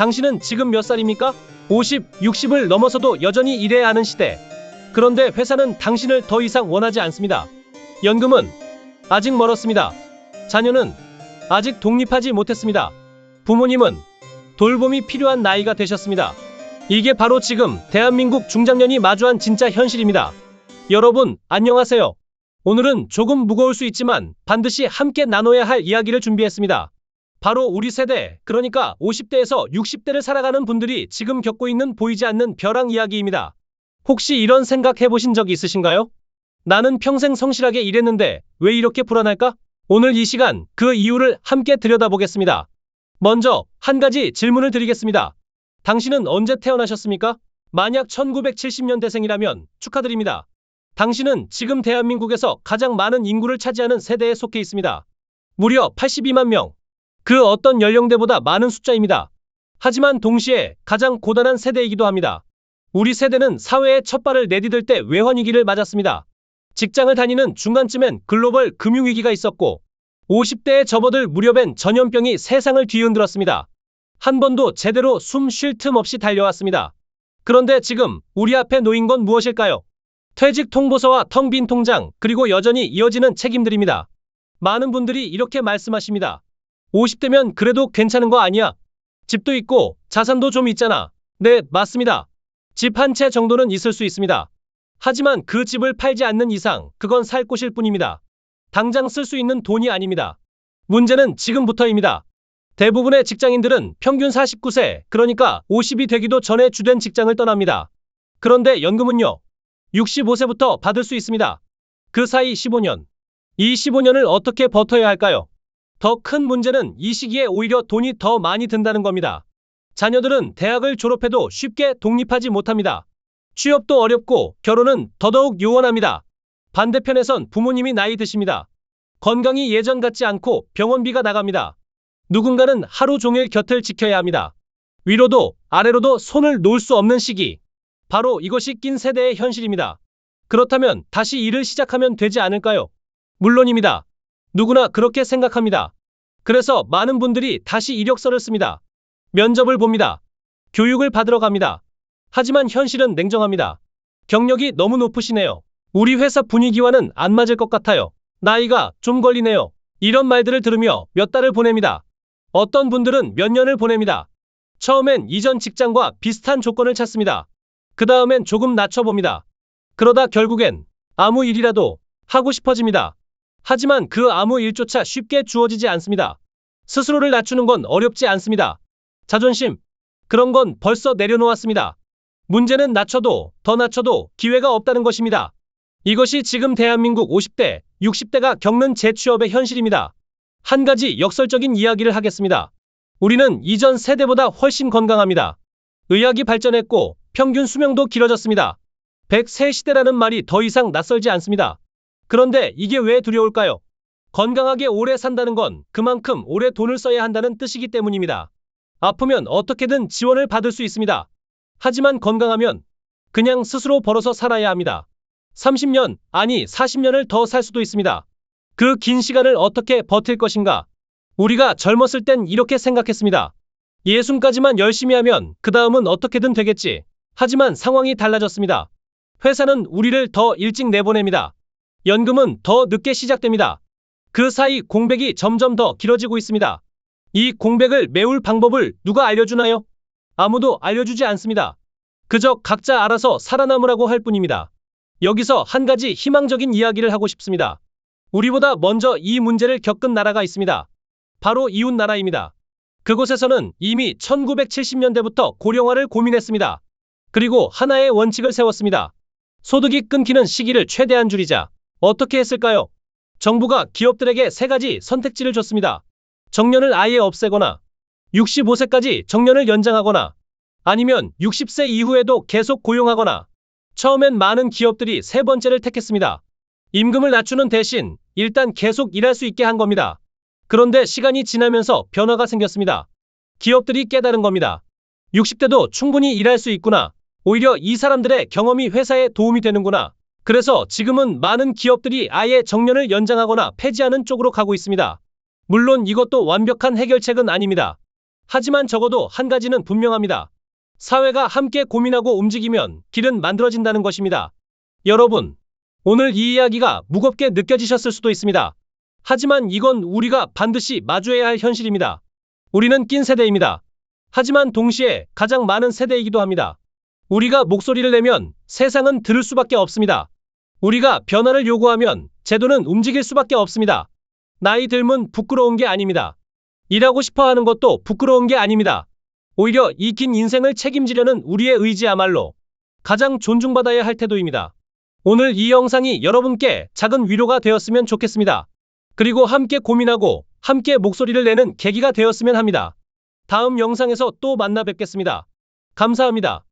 당신은 지금 몇 살입니까? 50, 60을 넘어서도 여전히 일해야 하는 시대. 그런데 회사는 당신을 더 이상 원하지 않습니다. 연금은 아직 멀었습니다. 자녀는 아직 독립하지 못했습니다. 부모님은 돌봄이 필요한 나이가 되셨습니다. 이게 바로 지금 대한민국 중장년이 마주한 진짜 현실입니다. 여러분, 안녕하세요. 오늘은 조금 무거울 수 있지만 반드시 함께 나눠야 할 이야기를 준비했습니다. 바로 우리 세대, 그러니까 50대에서 60대를 살아가는 분들이 지금 겪고 있는 보이지 않는 벼랑 이야기입니다. 혹시 이런 생각 해보신 적 있으신가요? 나는 평생 성실하게 일했는데 왜 이렇게 불안할까? 오늘 이 시간 그 이유를 함께 들여다보겠습니다. 먼저 한 가지 질문을 드리겠습니다. 당신은 언제 태어나셨습니까? 만약 1970년대생이라면 축하드립니다. 당신은 지금 대한민국에서 가장 많은 인구를 차지하는 세대에 속해 있습니다. 무려 82만 명. 그 어떤 연령대보다 많은 숫자입니다. 하지만 동시에 가장 고단한 세대이기도 합니다. 우리 세대는 사회에 첫 발을 내디딜 때 외환위기를 맞았습니다. 직장을 다니는 중간쯤엔 글로벌 금융위기가 있었고 50대에 접어들 무렵엔 전염병이 세상을 뒤흔들었습니다. 한 번도 제대로 숨 쉴 틈 없이 달려왔습니다. 그런데 지금 우리 앞에 놓인 건 무엇일까요? 퇴직 통보서와 텅 빈 통장, 그리고 여전히 이어지는 책임들입니다. 많은 분들이 이렇게 말씀하십니다. 50대면 그래도 괜찮은 거 아니야? 집도 있고 자산도 좀 있잖아. 네, 맞습니다. 집 한 채 정도는 있을 수 있습니다. 하지만 그 집을 팔지 않는 이상 그건 살 곳일 뿐입니다. 당장 쓸 수 있는 돈이 아닙니다. 문제는 지금부터입니다. 대부분의 직장인들은 평균 49세, 그러니까 50이 되기도 전에 주된 직장을 떠납니다. 그런데 연금은요? 65세부터 받을 수 있습니다. 그 사이 15년. 이 15년을 어떻게 버텨야 할까요? 더 큰 문제는 이 시기에 오히려 돈이 더 많이 든다는 겁니다. 자녀들은 대학을 졸업해도 쉽게 독립하지 못합니다. 취업도 어렵고 결혼은 더더욱 요원합니다. 반대편에선 부모님이 나이 드십니다. 건강이 예전 같지 않고 병원비가 나갑니다. 누군가는 하루 종일 곁을 지켜야 합니다. 위로도 아래로도 손을 놓을 수 없는 시기. 바로 이것이 낀 세대의 현실입니다. 그렇다면 다시 일을 시작하면 되지 않을까요? 물론입니다. 누구나 그렇게 생각합니다. 그래서 많은 분들이 다시 이력서를 씁니다. 면접을 봅니다. 교육을 받으러 갑니다. 하지만 현실은 냉정합니다. 경력이 너무 높으시네요. 우리 회사 분위기와는 안 맞을 것 같아요. 나이가 좀 걸리네요. 이런 말들을 들으며 몇 달을 보냅니다. 어떤 분들은 몇 년을 보냅니다. 처음엔 이전 직장과 비슷한 조건을 찾습니다. 그 다음엔 조금 낮춰봅니다. 그러다 결국엔 아무 일이라도 하고 싶어집니다. 하지만 그 아무 일조차 쉽게 주어지지 않습니다. 스스로를 낮추는 건 어렵지 않습니다. 자존심, 그런 건 벌써 내려놓았습니다. 문제는 낮춰도 더 낮춰도 기회가 없다는 것입니다. 이것이 지금 대한민국 50대, 60대가 겪는 재취업의 현실입니다. 한 가지 역설적인 이야기를 하겠습니다. 우리는 이전 세대보다 훨씬 건강합니다. 의학이 발전했고 평균 수명도 길어졌습니다. 100세 시대라는 말이 더 이상 낯설지 않습니다. 그런데 이게 왜 두려울까요? 건강하게 오래 산다는 건 그만큼 오래 돈을 써야 한다는 뜻이기 때문입니다. 아프면 어떻게든 지원을 받을 수 있습니다. 하지만 건강하면 그냥 스스로 벌어서 살아야 합니다. 30년, 아니 40년을 더 살 수도 있습니다. 그 긴 시간을 어떻게 버틸 것인가? 우리가 젊었을 땐 이렇게 생각했습니다. 60까지만 열심히 하면 그 다음은 어떻게든 되겠지. 하지만 상황이 달라졌습니다. 회사는 우리를 더 일찍 내보냅니다. 연금은 더 늦게 시작됩니다. 그 사이 공백이 점점 더 길어지고 있습니다. 이 공백을 메울 방법을 누가 알려주나요? 아무도 알려주지 않습니다. 그저 각자 알아서 살아남으라고 할 뿐입니다. 여기서 한 가지 희망적인 이야기를 하고 싶습니다. 우리보다 먼저 이 문제를 겪은 나라가 있습니다. 바로 이웃 나라입니다. 그곳에서는 이미 1970년대부터 고령화를 고민했습니다. 그리고 하나의 원칙을 세웠습니다. 소득이 끊기는 시기를 최대한 줄이자. 어떻게 했을까요? 정부가 기업들에게 세 가지 선택지를 줬습니다. 정년을 아예 없애거나, 65세까지 정년을 연장하거나, 아니면 60세 이후에도 계속 고용하거나. 처음엔 많은 기업들이 세 번째를 택했습니다. 임금을 낮추는 대신 일단 계속 일할 수 있게 한 겁니다. 그런데 시간이 지나면서 변화가 생겼습니다. 기업들이 깨달은 겁니다. 60대도 충분히 일할 수 있구나. 오히려 이 사람들의 경험이 회사에 도움이 되는구나. 그래서 지금은 많은 기업들이 아예 정년을 연장하거나 폐지하는 쪽으로 가고 있습니다. 물론 이것도 완벽한 해결책은 아닙니다. 하지만 적어도 한 가지는 분명합니다. 사회가 함께 고민하고 움직이면 길은 만들어진다는 것입니다. 여러분, 오늘 이 이야기가 무겁게 느껴지셨을 수도 있습니다. 하지만 이건 우리가 반드시 마주해야 할 현실입니다. 우리는 낀 세대입니다. 하지만 동시에 가장 많은 세대이기도 합니다. 우리가 목소리를 내면 세상은 들을 수밖에 없습니다. 우리가 변화를 요구하면 제도는 움직일 수밖에 없습니다. 나이 들면 부끄러운 게 아닙니다. 일하고 싶어 하는 것도 부끄러운 게 아닙니다. 오히려 이 긴 인생을 책임지려는 우리의 의지야말로 가장 존중받아야 할 태도입니다. 오늘 이 영상이 여러분께 작은 위로가 되었으면 좋겠습니다. 그리고 함께 고민하고 함께 목소리를 내는 계기가 되었으면 합니다. 다음 영상에서 또 만나 뵙겠습니다. 감사합니다.